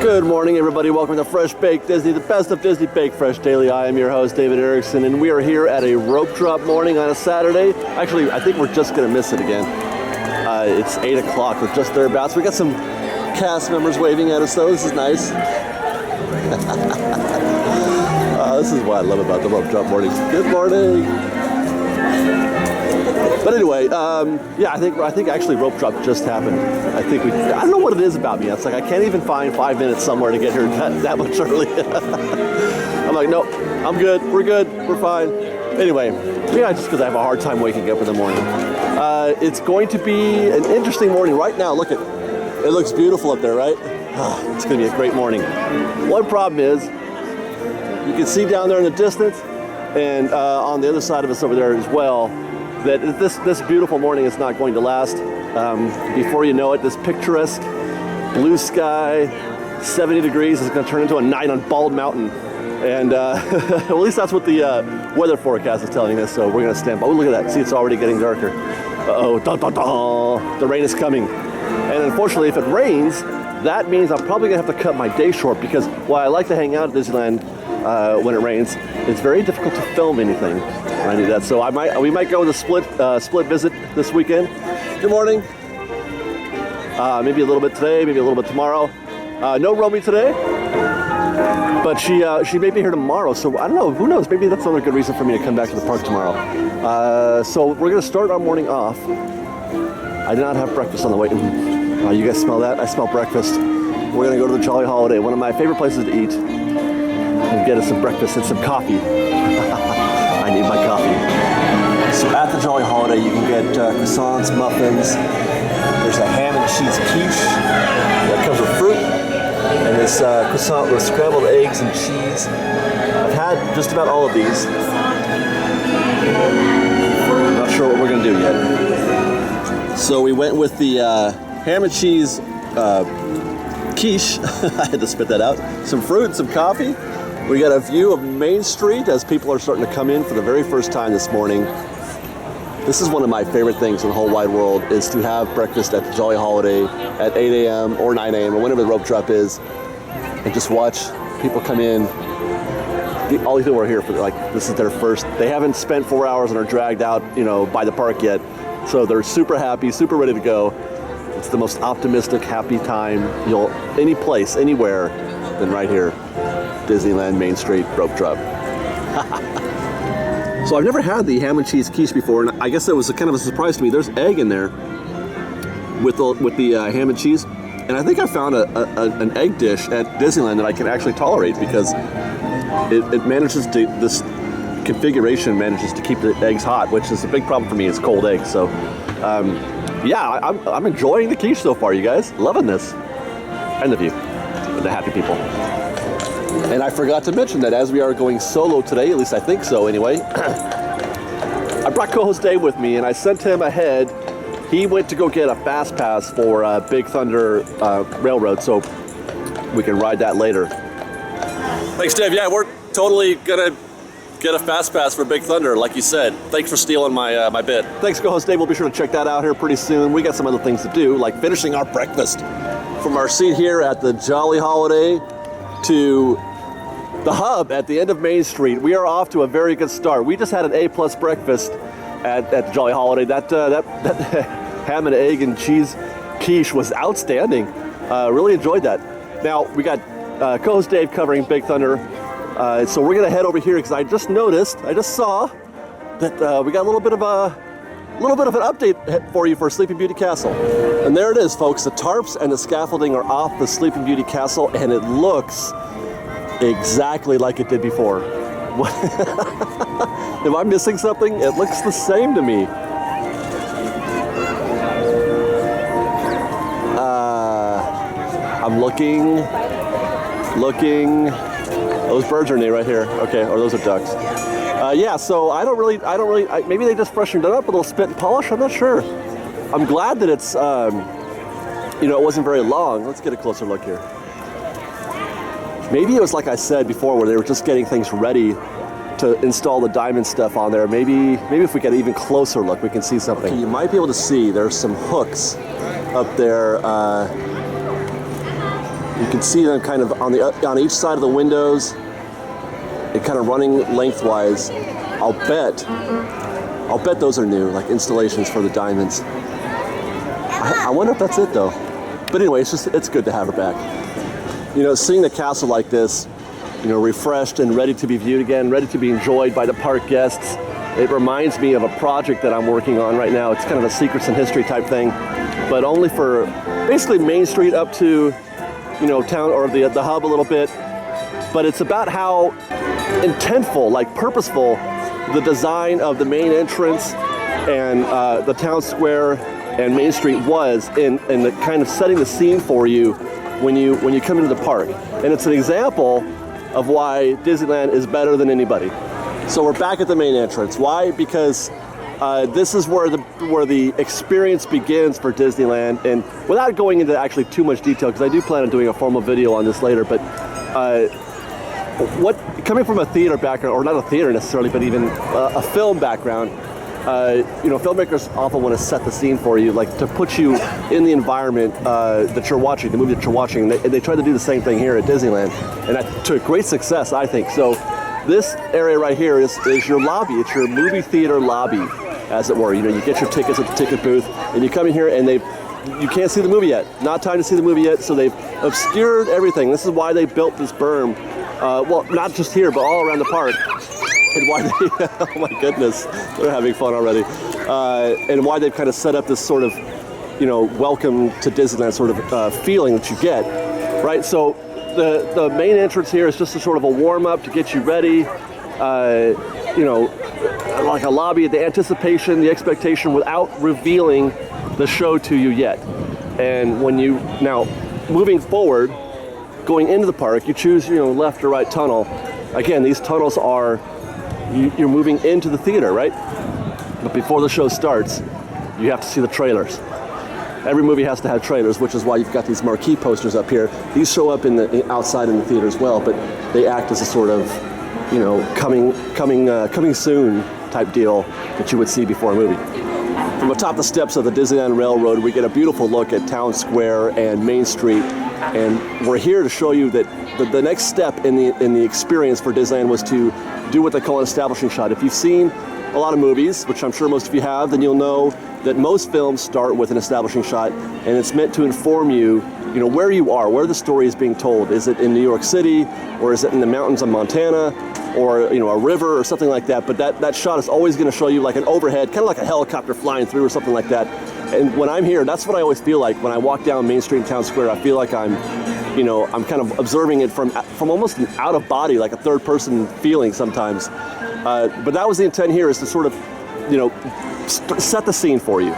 Good morning, everybody. Welcome to Fresh Baked Disney, the best of Disney Baked Fresh Daily. I am your host, David Erickson, and we are here at a rope drop morning on a Saturday. Actually, I think we're just going to miss it again. It's 8 o'clock. We're just thereabouts. We got some cast members waving at us, though. This is nice. This is what I love about the rope drop mornings. Good morning. But anyway, yeah, I think actually rope drop just happened. I don't know what it is about me. It's like I can't even find 5 minutes somewhere to get here that much early. I'm like, no, I'm good. We're good. We're fine. Anyway, yeah, just because I have a hard time waking up in the morning. It's going to be an interesting morning. Right now, look, it looks beautiful up there, right? It's going to be a great morning. One problem is you can see down there in the distance, and on the other side of us over there as well, that this beautiful morning is not going to last. Before you know it, this picturesque blue sky, 70 degrees is going to turn into a night on Bald Mountain. And well, at least that's what the weather forecast is telling us, so we're going to stand by. Oh, look at that. See, it's already getting darker. Uh-oh, da, da, da. The rain is coming. And unfortunately, if it rains, that means I'm probably going to have to cut my day short, because while I like to hang out at Disneyland when it rains, it's very difficult to film anything when I do that. So we might go with a split visit this weekend. Good morning. Maybe a little bit today, maybe a little bit tomorrow. No Romy today, but she may be here tomorrow. So I don't know. Who knows? Maybe that's another good reason for me to come back to the park tomorrow. So we're gonna start our morning off. I did not have breakfast on the way. You guys smell that? I smell breakfast. We're gonna go to the Jolly Holiday, one of my favorite places to eat, and get us some breakfast and some coffee. I need my coffee. So at the Jolly Holiday, you can get croissants, muffins. There's a ham and cheese quiche that comes with fruit, and this croissant with scrambled eggs and cheese. I've had just about all of these. I'm not sure what we're gonna do yet. So we went with the ham and cheese quiche. I had to spit that out. Some fruit, some coffee. We got a view of Main Street as people are starting to come in for the very first time this morning. This is one of my favorite things in the whole wide world, is to have breakfast at the Jolly Holiday at 8 a.m. or 9 a.m. or whenever the rope drop is, and just watch people come in. All these people are here for, like, this is their first. They haven't spent 4 hours and are dragged out, by the park yet. So they're super happy, super ready to go. It's the most optimistic, happy time any place, anywhere, than right here. Disneyland Main Street rope drop. So I've never had the ham and cheese quiche before, and I guess it was kind of a surprise to me. There's egg in there with the ham and cheese, and I think I found an egg dish at Disneyland that I can actually tolerate, because it manages to, this configuration manages to keep the eggs hot, which is a big problem for me. It's cold eggs. So yeah, I'm enjoying the quiche so far, you guys. Loving this. And the view. The happy people. And I forgot to mention that as we are going solo today, at least I think so anyway, I brought co-host Dave with me, and I sent him ahead. He went to go get a fast pass for Big Thunder Railroad, so we can ride that later. Thanks, Dave. Yeah, we're totally gonna get a fast pass for Big Thunder, like you said. Thanks for stealing my bit. Thanks, co-host Dave. We'll be sure to check that out here pretty soon. We got some other things to do, like finishing our breakfast. From our seat here at the Jolly Holiday to the hub at the end of Main Street, we are off to a very good start. We just had an A+ breakfast at the Jolly Holiday. That ham and egg and cheese quiche was outstanding. Really enjoyed that. Now we got co-host Dave covering Big Thunder. So we're gonna head over here, because I just saw that we got a little bit of an update for you for Sleeping Beauty Castle. And there it is, folks. The tarps and the scaffolding are off the Sleeping Beauty Castle, and it looks exactly like it did before. Am I missing something? It looks the same to me. I'm looking. Those birds are neat right here. Okay, or those are ducks. Yeah, so I don't really, maybe they just freshened it up a little, spit and polish, I'm not sure. I'm glad that it's, it wasn't very long. Let's get a closer look here. Maybe it was like I said before, where they were just getting things ready to install the diamond stuff on there. Maybe if we get an even closer look, we can see something. Okay, you might be able to see there's some hooks up there. You can see them kind of on each side of the windows, and kind of running lengthwise. I'll bet those are new, like installations for the diamonds. I wonder if that's it though. But anyway, it's good to have her back. You know, seeing the castle like this, you know, refreshed and ready to be viewed again, ready to be enjoyed by the park guests. It reminds me of a project that I'm working on right now. It's kind of a secrets and history type thing, but only for basically Main Street up to, you know, town or the hub a little bit. But it's about how intentful, like purposeful, the design of the main entrance and the town square and Main Street was in the kind of setting the scene for you when you come into the park. And it's an example of why Disneyland is better than anybody. So we're back at the main entrance. Why? Because this is where the experience begins for Disneyland. And without going into actually too much detail, because I do plan on doing a formal video on this later, but coming from a theater background, or not a theater necessarily, but even a film background, you know, filmmakers often want to set the scene for you, like to put you in the environment that you're watching, the movie that you're watching. And they try to do the same thing here at Disneyland, and to great success, I think. So this area right here is your lobby. It's your movie theater lobby, as it were. You know, you get your tickets at the ticket booth, and you come in here, and you can't see the movie yet. Not time to see the movie yet, so they've obscured everything. This is why they built this berm. Well, not just here, but all around the park. And why they, oh my goodness, they're having fun already. And why they've kind of set up this sort of, you know, welcome to Disneyland sort of feeling that you get, right? So the main entrance here is just a sort of a warm up to get you ready, you know, like a lobby, the anticipation, the expectation without revealing the show to you yet. And when you, now moving forward, going into the park, you choose, you know, left or right tunnel. Again, these tunnels are, you're moving into the theater, right? But before the show starts, you have to see the trailers. Every movie has to have trailers, which is why you've got these marquee posters up here. These show up outside in the theater as well, but they act as a sort of, you know, coming soon type deal that you would see before a movie. From atop the steps of the Disneyland Railroad, we get a beautiful look at Town Square and Main Street, and we're here to show you that the next step in the experience for Disneyland was to do what they call an establishing shot. If you've seen a lot of movies, which I'm sure most of you have, then you'll know that most films start with an establishing shot, and it's meant to inform you, you know, where you are, where the story is being told. Is it in New York City, or is it in the mountains of Montana, or, you know, a river or something like that? But that shot is always going to show you like an overhead, kind of like a helicopter flying through or something like that. And when I'm here, that's what I always feel like when I walk down Main Street in Town Square. I feel like I'm kind of observing it from almost an out of body, like a third person feeling sometimes. But that was the intent here, is to sort of, you know, set the scene for you.